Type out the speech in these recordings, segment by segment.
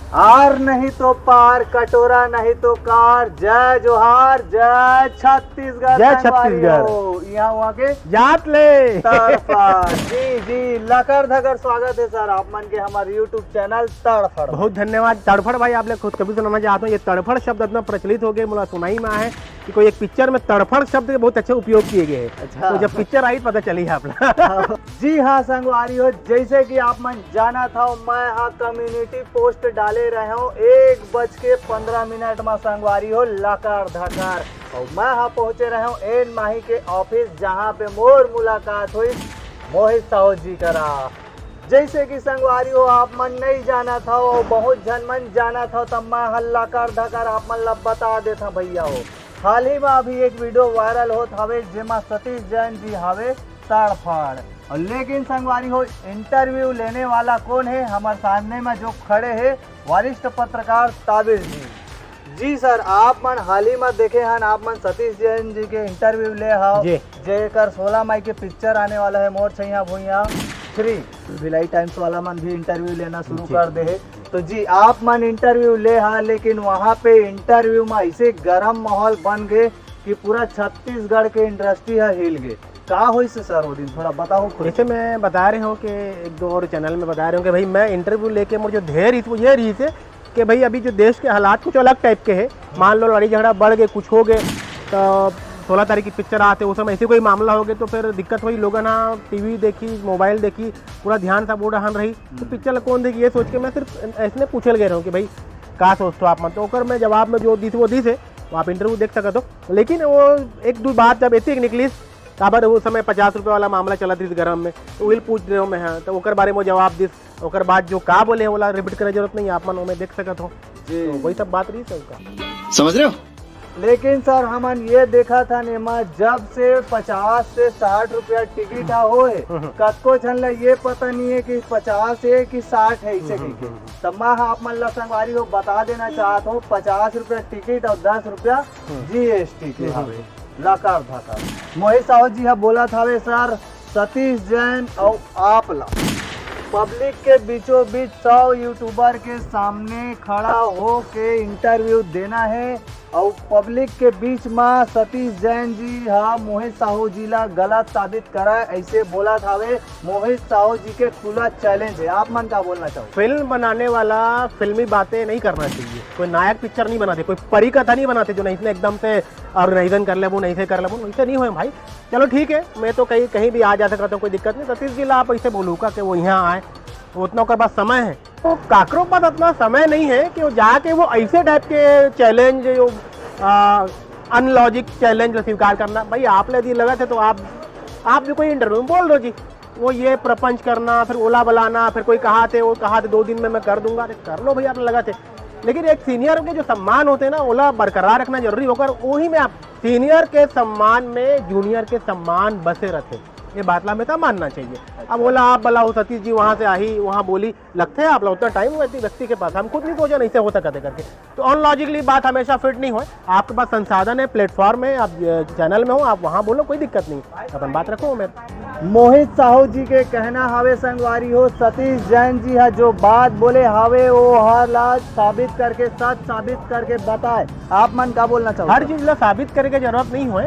Are नहीं तो पार, कटोरा नहीं तो कार। जय जोहार, जय छत्तीसगढ़। जय छत्तीसगढ़। यहाँ वहाँ के जात ले तड़फड़। जी जी, लकर धकर स्वागत है सर आप मन के हमारे यूट्यूब चैनल तड़फड़। बहुत धन्यवाद। तड़फड़ भाई आप लोग खुद कभी सुनाना चाहता हूँ। ये तड़फड़ शब्द इतना प्रचलित हो गया, मुझे सुनाई में है कि कोई एक पिक्चर में तड़फड़ शब्द के बहुत अच्छे उपयोग किए गए हैं। अच्छा। तो जब पिक्चर आई पता चली है आप जी हाँ संगवारी हो, जैसे कि आप मन जाना था मैं हाँ कम्युनिटी पोस्ट डाले रहे हूँ 1:15 में संगवारी हो लकार धकार। और मैं हाँ पहुँचे रहे हूँ एन माही के ऑफिस, जहाँ पे मोर मुलाकात हुई मोहित साहू जी करा। जैसे कि संगवारी हो आप मन नहीं जाना था और बहुत जन मन जाना था, तब मैं हल्ला कर धकर आप मन ला बता देता भैया हो। हाल ही में अभी एक वीडियो वायरल होत हवे जेमा सतीश जैन जी हवे तड़फड़। और लेकिन संगवारी हो इंटरव्यू लेने वाला कौन है? हमारे सामने में जो खड़े हैं वरिष्ठ पत्रकार ताबिर जी। जी सर, आप मन हाल ही में देखे हन, आप मन सतीश जैन जी के इंटरव्यू ले हाओ जेकर 16 मई के पिक्चर आने वाला है मोर छैया भुइया 3। भिलाई टाइम्स वाला मन भी इंटरव्यू लेना शुरू कर दे है। तो जी आप मन इंटरव्यू ले हा, लेकिन वहाँ पे इंटरव्यू में ऐसे गर्म माहौल बन गए कि पूरा छत्तीसगढ़ के इंडस्ट्री है हिल गए। का हुई से सर वो दिन थोड़ा बताओ। जैसे मैं बता रहे हूँ कि एक दो और चैनल में बता रहे हूँ कि भाई मैं इंटरव्यू लेके मुझे जो ध्येय रही थी वो ये रही थी कि भाई अभी जो देश के हालात कुछ अलग टाइप के हैं। मान लो लड़ाई झगड़ा बढ़ गए, कुछ हो गए, तो 16 तारीख की पिक्चर आते उस समय ऐसे कोई मामला हो गया तो फिर दिक्कत हुई। लोगों ना टीवी देखी, मोबाइल देखी, पूरा ध्यान था वो रहन रही, तो पिक्चर कौन देखी ये सोच के मैं सिर्फ ऐसे पूछल गए रहूँ कि भाई का सोचते हो आप मन। तो ओकर मैं जवाब में जो दी थी वो दी थे, तो आप इंटरव्यू देख सकते हो। लेकिन वो एक दो बात जब ऐसी निकली काबर उस समय 50 रुपये वाला मामला चला थी गरम में, तो वही पूछ रहे हो मैं। हाँ, तो ओकर बारे में जवाब दी। ओकर बाद जो का बोले हैं बोला रिपीट करने जरूरत नहीं, आप मन में देख सकते हो। तो वही सब बात रही सबका, समझ रहे हो। लेकिन सर हमन ये देखा था नेमा जब से 50 से 60 रुपया टिकट होए, कतको झन ला ये पता नहीं है कि 50 है कि 60 है इसे कहीं। तब मैं आप मन ला संगवारी हो बता देना चाहता हूँ 50 रुपया टिकट और 10 रुपया GST के हवे लकार धकार। मोहित साहू जी हाँ बोला था सर सतीश जैन और आप ला पब्लिक के बीचों बीच 100 यूट्यूबर के सामने खड़ा हो के इंटरव्यू देना है और पब्लिक के बीच में सतीश जैन जी हाँ मोहित साहू जी ला गलत साबित करा, ऐसे बोला था वे। मोहित साहू जी के खुला चैलेंज है, आप मन का बोलना चाहो? फिल्म बनाने वाला फिल्मी बातें नहीं करना चाहिए। कोई नायक पिक्चर नहीं बनाते, कोई परी कथा नहीं बनाते जो नहीं एकदम से ऑर्गेनाइजन कर ले वो नहीं से कर ले वो ऐसे नहीं हुए भाई। चलो ठीक है, मैं तो कहीं भी आ जा सकता हूँ, कोई दिक्कत नहीं। सतीश जी ला आप ऐसे बोलूँगा कि वो यहाँ आए, उतना के पास समय है। तो काकरों पास इतना समय नहीं है कि वो जाके वो ऐसे टाइप के चैलेंज जो अनलॉजिक चैलेंज स्वीकार करना। भाई आप ले लगा थे तो आप भी कोई इंटरव्यू में बोल दो जी, वो ये प्रपंच करना, फिर ओला बुलाना, फिर कोई कहा थे 2 दिन में मैं कर दूंगा। अरे कर लो भाई आपने लगा थे। लेकिन एक सीनियर के जो सम्मान होते हैं ना ओला बरकरार रखना जरूरी होकर, वही में आप सीनियर के सम्मान में जूनियर के सम्मान बसे रहते, ये बात ला हमेशा मानना चाहिए। अब बोला आप बुलाओ सतीश जी वहाँ से आई वहाँ बोली, लगते हैं आप लोग उतना टाइम हुआ व्यक्ति के पास, हम खुद नहीं सोचा नहीं से होता करते करके। तो अनलॉजिकली बात हमेशा फिट नहीं हो। आपके पास संसाधन है, प्लेटफॉर्म है, आप चैनल में हो, आप वहाँ बोलो, कोई दिक्कत नहीं, अपन बात रखो। मेरे मोहित साहू जी के कहना हवे संगवारी हो सतीश जैन जी है जो बात बोले हवे वो हर लाज साबित करके सच साबित करके बताए। आप मन का बोलना चाहो? हर चीज ला साबित करने की जरूरत नहीं हो।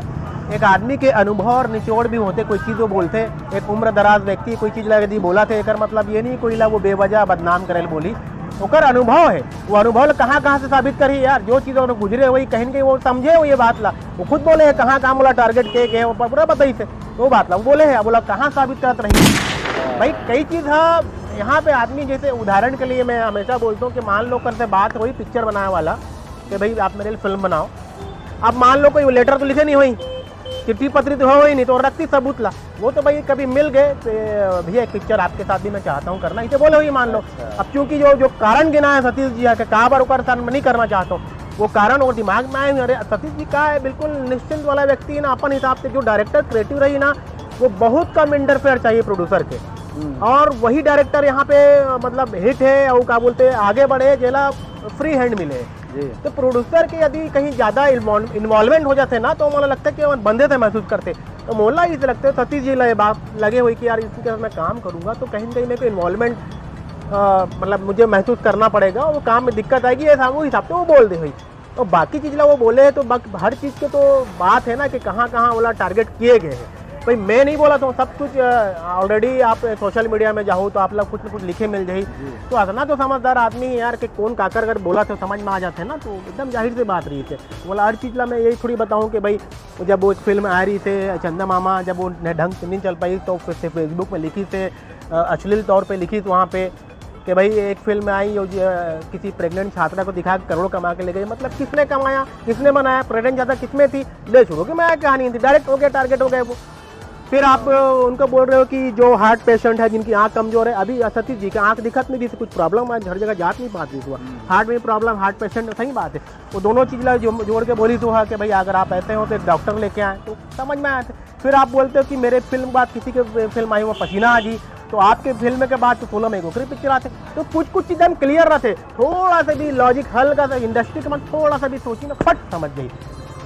एक आदमी के अनुभव और निचोड़ भी होते, कोई चीज़ वो बोलते। एक उम्र दराज व्यक्ति कोई चीज़ लगी बोला थे, एक मतलब ये नहीं कोई ला वो बेवजह बदनाम करे बोली, ओकर अनुभव है। वो अनुभव कहाँ से साबित करी यार, जो चीज़ उन्होंने गुजरे वही कहीं न कहीं वो समझे वो ये बात ला। वो खुद बोले है कहाँ बोला टारगेट के वो पूरा बताई थे वो बात ला, वो बोले है बोला कहाँ साबित करत रही भाई। कई चीज़ है यहाँ पे आदमी, जैसे उदाहरण के लिए मैं हमेशा बोलता हूँ कि मान लो कर से बात हुई पिक्चर बनाने वाला कि भाई आप मेरे लिए फिल्म बनाओ। अब मान लो कोई लेटर तो लिखे नहीं हुई, चिट्ठी पत्री तो हो ही नहीं, तो रखती सबूत ला। वो तो भाई कभी मिल गए तो भैया एक पिक्चर आपके साथ भी मैं चाहता हूँ करना, इसे बोले हुई मान लो। अब चूंकि जो कारण गिना है सतीश जी के कहा बार ओकर साथ नहीं करना चाहता हूँ, वो कारण और दिमाग में आए। अरे सतीश जी का है बिल्कुल निश्चिंत वाला व्यक्ति है ना, अपन हिसाब से जो डायरेक्टर क्रिएटिव रही ना, वो बहुत कम इंटरफेयर चाहिए प्रोड्यूसर के, और वही डायरेक्टर यहाँ पे मतलब हिट है और क्या बोलते हैं आगे बढ़े जेला फ्री हैंड मिले। तो प्रोड्यूसर के यदि कहीं ज़्यादा इन्वॉल्वमेंट हो जाते ना, तो मुझे लगता है कि बंदे थे महसूस करते। तो मोहल्ला इसे लगते सतीश जी बात लगे हुए कि यार इसके साथ मैं काम करूँगा तो कहीं ना कहीं मेरे को इन्वॉल्वमेंट मतलब मुझे महसूस करना पड़ेगा, वो काम में दिक्कत आएगी, ऐसा वो हिसाब से वो बोल दे भाई। और बाकी चीज़ ला वो बोले है तो हर चीज़ के तो बात है ना कि कहाँ कहाँ वाला टारगेट किए गए हैं। भाई मैं नहीं बोला तो सब कुछ ऑलरेडी आप सोशल मीडिया में जाओ तो आप लोग कुछ ना कुछ लिखे मिल जाए। तो हंसना तो समझदार आदमी है यार कि कौन काकर अगर बोला तो समझ में आ जाते हैं ना, तो एकदम जाहिर से बात रही थी। बोला हर चीज़ ला मैं यही थोड़ी बताऊँ कि भाई जब वो एक फिल्म आ रही थे चंदा मामा, जब वो ढंग से नहीं चल पाई तो फिर फेसबुक में लिखी थे, अश्लील तौर पर लिखी थी वहाँ पर कि भाई एक फिल्म आई जो किसी प्रेग्नेंट छात्रा को दिखा करोड़ कमा के ले गई। मतलब किसने कमाया, किसने बनाया, प्रेग्नेंट छात्रा किसमें थी, ले शुरू की मैं कहानी थी, डायरेक्ट हो गया, टारगेट हो गए वो। फिर आप उनको बोल रहे हो कि जो हार्ट पेशेंट है जिनकी आंख कमजोर है, अभी सतीश जी का आंख दिखत नहीं, जिससे कुछ प्रॉब्लम है, हर जगह जात नहीं पाती हुआ, हार्ट में प्रॉब्लम, हार्ट पेशेंट, सही बात है। वो दोनों चीज़ जोड़ के बोली तो है कि भाई अगर आप ऐसे हो तो डॉक्टर लेके आए, तो समझ में आए थे। फिर आप बोलते हो कि मेरे फिल्म बाद किसी के फिल्म आई वो पसीना आ जी, तो आपके फिल्म के बाद तो 16 में गोखरी पिक्चर आते, तो कुछ चीज़ हम क्लियर रहते, थोड़ा सा भी लॉजिक हल्का सा इंडस्ट्री के मतलब थोड़ा सा भी सोची ना फट समझ गई।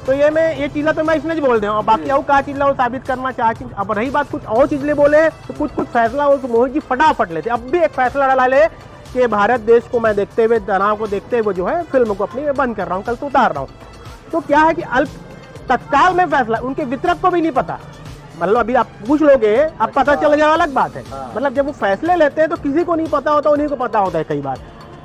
तो ये चीज़ तो मैं इसमें बोल रहा हूँ, और बाकी और क्या चीज़ वो साबित करना चाहती। अब रही बात कुछ और चीज़ ले बोले तो कुछ फैसला हो तो मोहित जी फटाफट लेते। अब भी एक फैसला डाला ले कि भारत देश को मैं देखते हुए, तनाव को देखते हुए जो है फिल्म को अपनी बंद कर रहा हूँ, कल तो उतार रहा हूँ। तो क्या है कि तत्काल में फैसला उनके वितरक को भी नहीं पता, मतलब अभी आप पूछ लोगे अब पता चल जाएगा, अलग बात है। मतलब जब वो फैसले लेते हैं तो किसी को नहीं पता होता, उन्हीं को पता होता है कई बार।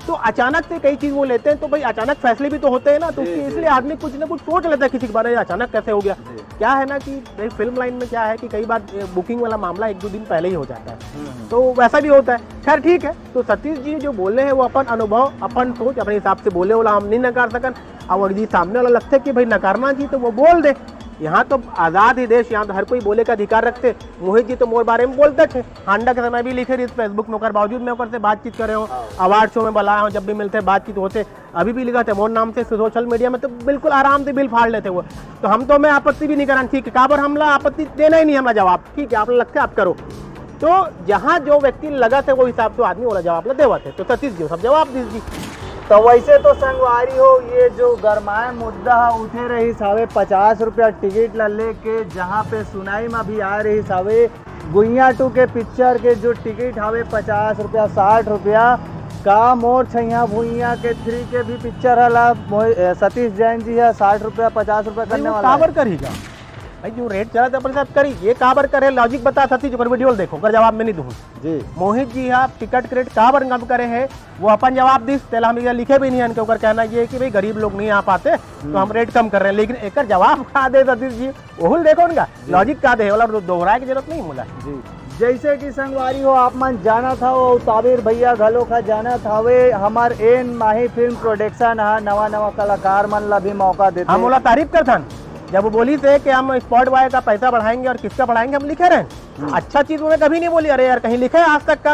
तो अचानक से कई चीज वो लेते हैं, तो भाई अचानक फैसले भी तो होते हैं ना, तो इसलिए आदमी कुछ ना कुछ सोच लेता है किसी के बारे में, अचानक कैसे हो गया। क्या है ना कि भाई फिल्म लाइन में क्या है कि कई बार बुकिंग वाला मामला 1-2 दिन पहले ही हो जाता है, तो वैसा भी होता है। खैर ठीक है, तो सतीश जी जो बोले हैं वो अपन अनुभव, अपन सोच अपने हिसाब से बोले, वाला हम नहीं नकार सकन। और यदि सामने वाला लगता है कि भाई नकारना जी तो वो बोल दे। यहाँ तो आज़ाद ही देश, यहाँ तो हर कोई बोले का अधिकार रखते। मोहित जी तो मोर बारे में बोलते थे, हांडा के समय भी लिखे रही फेसबुक में, कर बावजूद मैं से बातचीत कर रहे हूँ, अवार्ड शो में बुलाया हूँ, जब भी मिलते बातचीत होते, अभी भी लिखा थे मोर नाम से सोशल मीडिया में, तो बिल्कुल आराम से बिल फाड़ लेते वो। तो हम तो मैं आपत्ति भी नहीं करान, ठीक है, काबर हमला आपत्ति देना ही नहीं, हमारा जवाब ठीक है, आप लगता है आप करो। तो जहाँ जो व्यक्ति लगा थे वो हिसाब से आदमी वाला जवाब देवा थे, तो सतीश जी सब जवाब दीजिए। तो वैसे तो संगवारी हो ये जो गरमाए मुद्दा उठे रही सावे 50 रुपया टिकट ला लेके, जहाँ पे सुनाई में भी आ रही सावे गुइया 2 के पिक्चर के जो टिकट हवे 50 रुपया 60 रुपया का, मोर छैया भुइया के 3 के भी पिक्चर हला सतीश जैन जी है 60 रुपया 50 रुपया करने वाला काबर करेगा भाई, जो रेट चला था अपने साथ करी, ये काबर करे लॉजिक बता सकती, जो वीडियो देखो कर जवाब में नहीं दूँ जी। मोहित जी आप टिकट क्रेडिट काबर कम करे है, वो अपन जवाब दी तेल हम लिखे भी नहीं है, इनके ऊपर कहना ये कि भाई गरीब लोग नहीं आ पाते तो हम रेट कम कर रहे हैं, लेकिन एक जवाब का दे सतीश जी, वो देखो उनका लॉजिक का दे, दोहराए की जरूरत नहीं मुला जी। जैसे कि संगवारी हो आप मन जाना था वो ताबिर भैया घलो खा जाना था वे हमार एन माही फिल्म प्रोडक्शन है, नवा कलाकार मन ला भी मौका देते। हम बोला तारीफ कर था जब वो बोली थे कि हम स्पॉट बॉय का पैसा बढ़ाएंगे और किसका बढ़ाएंगे, हम लिखे रहे। अच्छा चीज उन्होंने कभी नहीं बोली, अरे यार कहीं लिखे आज तक का।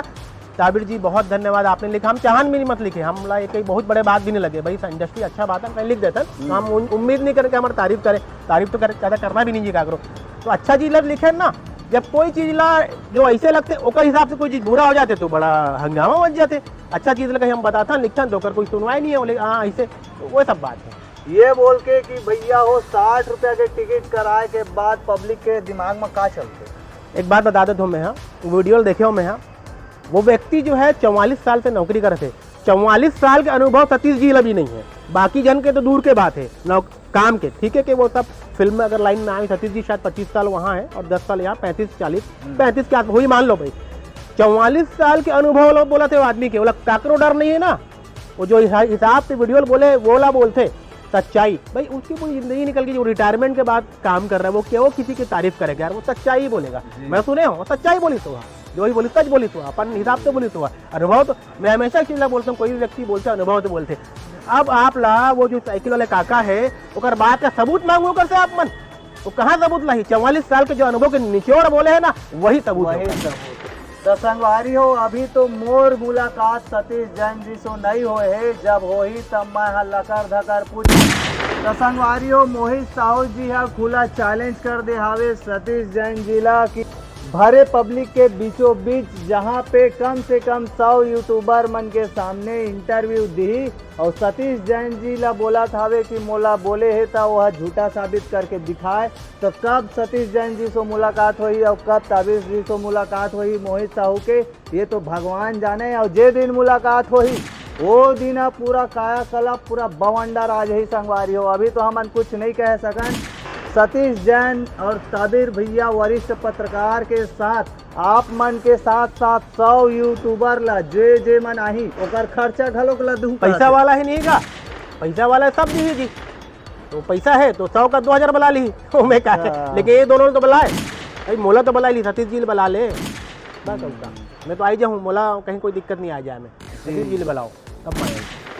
ताबिर जी बहुत धन्यवाद आपने लिखा, हम चाहन भी नहीं मत लिखे, हम ला कहीं बहुत बड़े बात भी नहीं लगे, भाई इंडस्ट्री अच्छा बात है मैं लिख देता, तो हम उम्मीद नहीं करके हमारी तारीफ करे, तारीफ तो ज़्यादा करना भी नहीं जी करो। तो अच्छा चीज लग लिखे ना, जब कोई चीज ला जो ऐसे लगते ओकर हिसाब से कोई चीज बुरा हो जाते तो बड़ा हंगामा बच जाते। अच्छा चीज लगे हम बताता लिखता तो कोई सुनवाई नहीं है, बोले हाँ ऐसे, तो वो सब बात है। ये बोल के कि भैया हो 60 रुपया के टिकट कराए के बाद पब्लिक के दिमाग में का चलते। एक बात बता देता हूँ मैं, हाँ वीडियो देखे हो मैं, हाँ वो व्यक्ति जो है 44 साल से नौकरी कर रहे थे, 44 साल के अनुभव सतीश जी भी नहीं है, बाकी जन के तो दूर के बात है काम के, ठीक है कि वो सब फिल्म में अगर लाइन में आए, सतीश जी शायद 25 साल वहाँ है और 10 साल यहाँ, 35 के आस वही मान लो भाई, 44 साल के अनुभव लोग बोला थे वो आदमी के, बोला काकरो डर नहीं है ना, वो जो हिसाब से वीडियो बोले वोला बोलते सच्चाई, भाई उसकी पूरी जिंदगी निकल गई, जो रिटायरमेंट के बाद काम कर रहा है वो क्या वो किसी की तारीफ करेगा यार, वो सच्चाई ही बोलेगा। मैं सुने हूँ सच्चाई बोली तो जो ही बोली सच बोली तो अपन हिसाब से बोली तो अनुभव तो मैं हमेशा चीज बोलता हूँ, कोई भी व्यक्ति बोलते अनुभव तो बोलते। अब आप ला वो जो साइकिल वाले काका है ओकर बात का सबूत मांगो कर से आप मन, वो कहाँ सबूत लाई, 44 साल के जो अनुभव के निचोड़ बोले है ना वही सबूत। तो संगवारी हो अभी तो मोर मुलाकात सतीश जैन जी से नहीं हुए है, जब हो ही तब मैं लकर धकर पूछ। तो संगवारी हो मोहित साहू जी है खुला चैलेंज कर दे हावे सतीश जैन जिला की भरे पब्लिक के बीचों बीच जहां पे कम से कम 100 यूट्यूबर मन के सामने इंटरव्यू दी और सतीश जैन जी ला बोला थावे कि मोला बोले है था वह झूठा साबित करके दिखाए। तो कब सतीश जैन जी से मुलाकात हुई और कब ताबिश जी से मुलाकात हुई मोहित साहू के, ये तो भगवान जाने। और जे दिन मुलाकात हुई वो दिन पूरा कायाकल्प पूरा बवंडर आज ही संगवारी हो। अभी तो हम कुछ नहीं कह सकन। सतीश जैन और ताबिर भैया वरिष्ठ पत्रकार के साथ आप मन के साथ साथ 100 यूट्यूबर ला जे मन आही ओकर खर्चा घलोक ला दूं। पैसा वाला ही नहीं का, पैसा वाला सब दी जी, तो पैसा है तो 100 का 2000 बुला ली वो मैं क्या है। लेकिन ये दोनों ने तो बुलाए भाई, मोला तो बुला ली, सतीश जी बुला ले बस उसका। मैं तो आई जाऊँ, मोला कहीं कोई दिक्कत नहीं आ जाए, मैं सतीश जी बुलाओ तब मैं।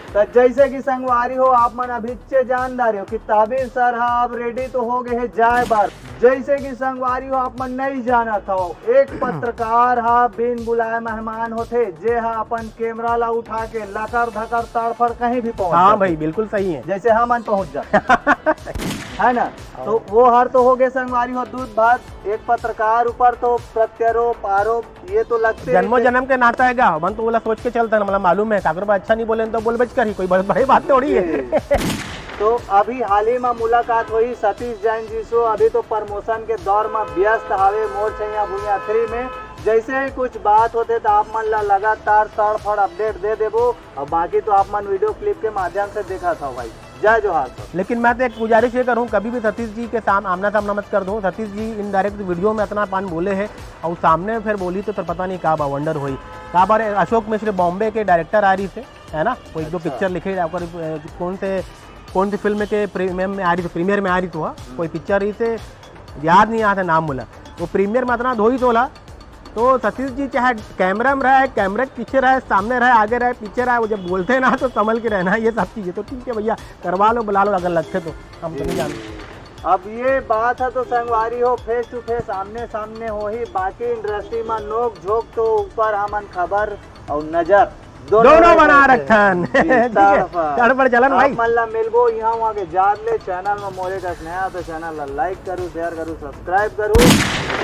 तो जैसे कि संगवारी हो आप मन अभी से जानदार हो कि ताबिर सर आप रेडी तो हो गए है जाए बार। जैसे कि संगवारी हो आप मन नहीं जाना था, एक पत्रकार हा बिन बुलाए मेहमान होते जे हा अपन कैमरा ला उठा के लकर धकर तड़फड़ कहीं भी पहुंच। हाँ भाई बिल्कुल सही है, जैसे हम मन पहुंच जाते है ना। तो वो हर तो हो गए संगवारी हो दूध भात। एक पत्रकार ऊपर तो प्रत्यारोप आरोप ये तो लगते जन्मों जन्म के नाता है क्या, मन तो बोला सोच के चलता है, मतलब मालूम है काकर अच्छा नहीं बोले तो बोल बच कर ही कोई बड़ी बात थोड़ी है। तो अभी हाल ही में मुलाकात हुई सतीश जैन जी से। अभी तो प्रमोशन के दौर में व्यस्त हावे मोर छैया भुइया 3 में। जैसे ही कुछ बात होते तो आप मन ला लगातार तड़फड़ अपडेट दे देबो और बाकी तो आप मन वीडियो क्लिप के माध्यम से देखा था भाई। जय जोहार। लेकिन मैं तो एक गुजारिश ये करूँ, कभी भी सतीश जी के सामने आमना सामना मत कर दो। सतीश जी इनडायरेक्ट वीडियो में इतना पान बोले हैं और सामने फिर बोली तो फिर पता नहीं कहाँ वंडर हुई कहाँ बार। अशोक मिश्र बॉम्बे के डायरेक्टर आ रही थे है ना, कोई दो पिक्चर लिखे कौन सी फिल्म के प्रीमियर में आ रही तो कोई पिक्चर रही से याद नहीं आता नाम बोला, वो प्रीमियर में इतना धोई तोला। तो सतीश जी चाहे कैमरा में रहे, कैमरे के पीछे रहे, सामने रहे, आगे रहे, पीछे रहे, वो जब बोलते हैं ना तो संभल के रहना है ये सब चीज़ें। तो ठीक है भैया करवा लो बुला लो अगर लगते तो, हम तो नहीं जानते। अब ये बात है तो संगवारी हो फेस टू फेस आमने सामने हो ही, बाकी इंडस्ट्री में नोक झोंक तो ऊपर हमन खबर और नजर दोनों बना रखन पर चलन भाई। मल्ला मिलबो यहाँ वहाँ के जान ले। चैनल में मोरे का स्नेहा तो चैनल लाइक करूँ, शेयर करूँ, सब्सक्राइब करूँ।